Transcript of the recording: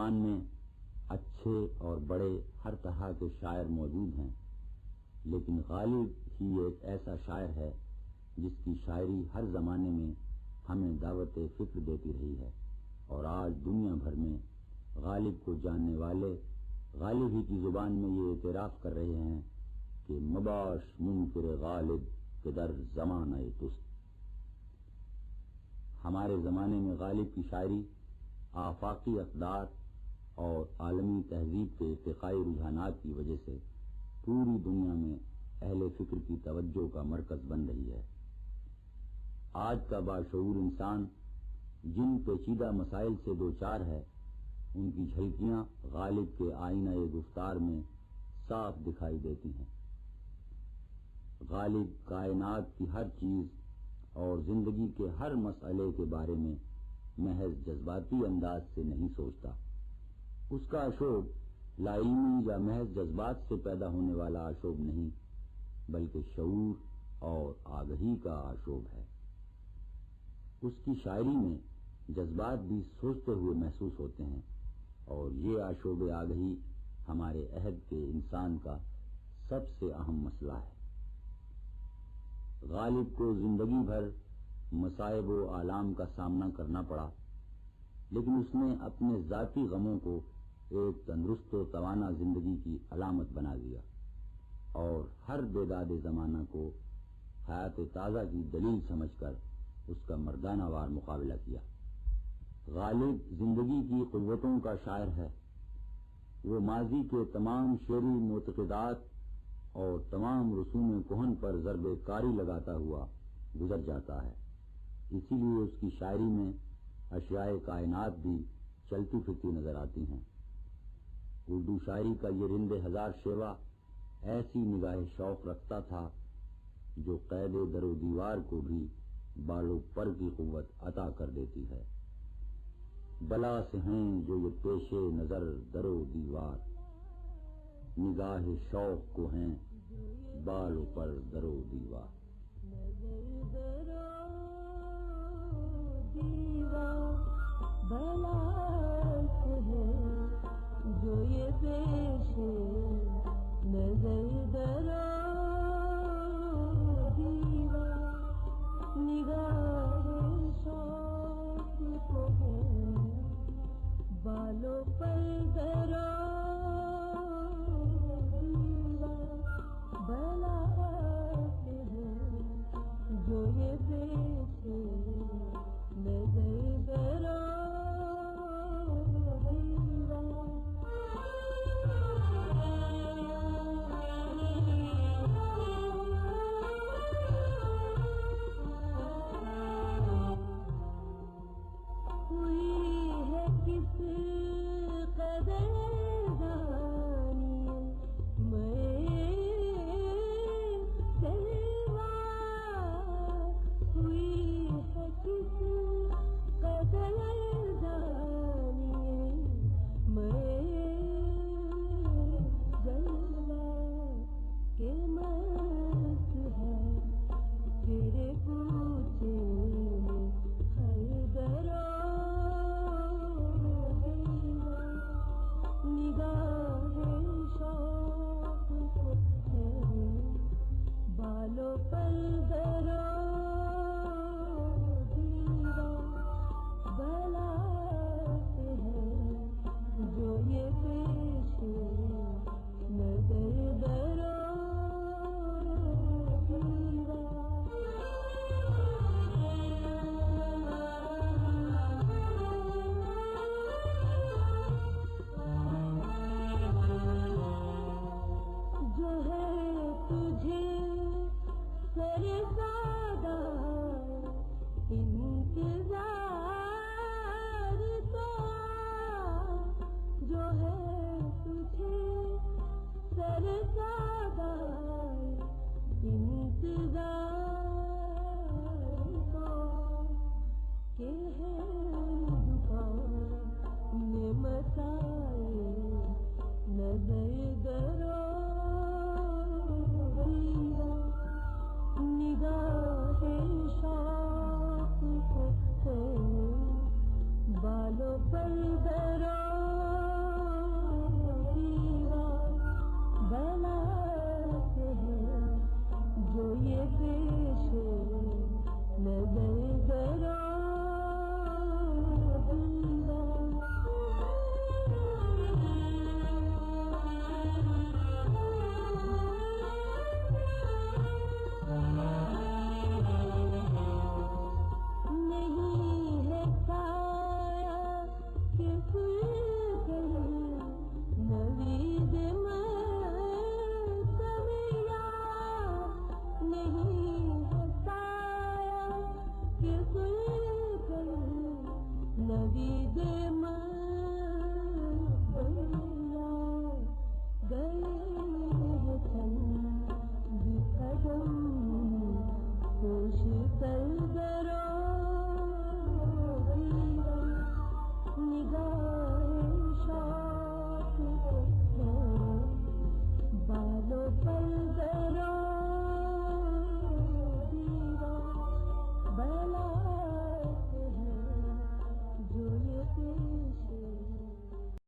زبان میں اچھے اور بڑے ہر طرح کے شاعر موجود ہیں، لیکن غالب ہی ایک ایسا شاعر ہے جس کی شاعری ہر زمانے میں ہمیں دعوت فکر دیتی رہی ہے، اور آج دنیا بھر میں غالب کو جاننے والے غالب ہی کی زبان میں یہ اعتراف کر رہے ہیں کہ مباش منکر غالب کے در زمانہ تست۔ ہمارے زمانے میں غالب کی شاعری آفاقی اقدار اور عالمی تہذیب کے ارتقائی رجحانات کی وجہ سے پوری دنیا میں اہل فکر کی توجہ کا مرکز بن رہی ہے۔ آج کا باشعور انسان جن پیچیدہ مسائل سے دوچار ہے، ان کی جھلکیاں غالب کے آئینہ گفتار میں صاف دکھائی دیتی ہیں۔ غالب کائنات کی ہر چیز اور زندگی کے ہر مسئلے کے بارے میں محض جذباتی انداز سے نہیں سوچتا۔ اس کا آشوب لا علمی یا محض جذبات سے پیدا ہونے والا آشوب نہیں، بلکہ شعور اور آگہی کا آشوب ہے۔ اس کی شاعری میں جذبات بھی سوچتے ہوئے محسوس ہوتے ہیں، اور یہ آشوب آگہی ہمارے عہد کے انسان کا سب سے اہم مسئلہ ہے۔ غالب کو زندگی بھر مصائب و آلام کا سامنا کرنا پڑا، لیکن اس نے اپنے ذاتی غموں کو ایک تندرست و توانا زندگی کی علامت بنا دیا، اور ہر بیداد زمانہ کو حیات تازہ کی دلیل سمجھ کر اس کا مردانہ وار مقابلہ کیا۔ غالب زندگی کی قوتوں کا شاعر ہے۔ وہ ماضی کے تمام شعری معتقدات اور تمام رسوم کہن پر ضرب کاری لگاتا ہوا گزر جاتا ہے۔ اسی لیے اس کی شاعری میں اشیاء کائنات بھی چلتی پھرتی نظر آتی ہیں۔ اردو شاعری کا یہ رند ہزار شیوا ایسی نگاہ شوق رکھتا تھا جو قید در و دیوار کو بھی بال و پر کی قوت عطا کر دیتی ہے۔ بلا سے ہیں جو یہ پیش نظر در و دیوار، نگاہ شوق کو ہیں بال و پر در و دیوار۔ بلا سے ہیں جو یہ پیش نظر در و دیوار، نگاہ شوق کو ہے بالوں پر در و دیوار۔ بلا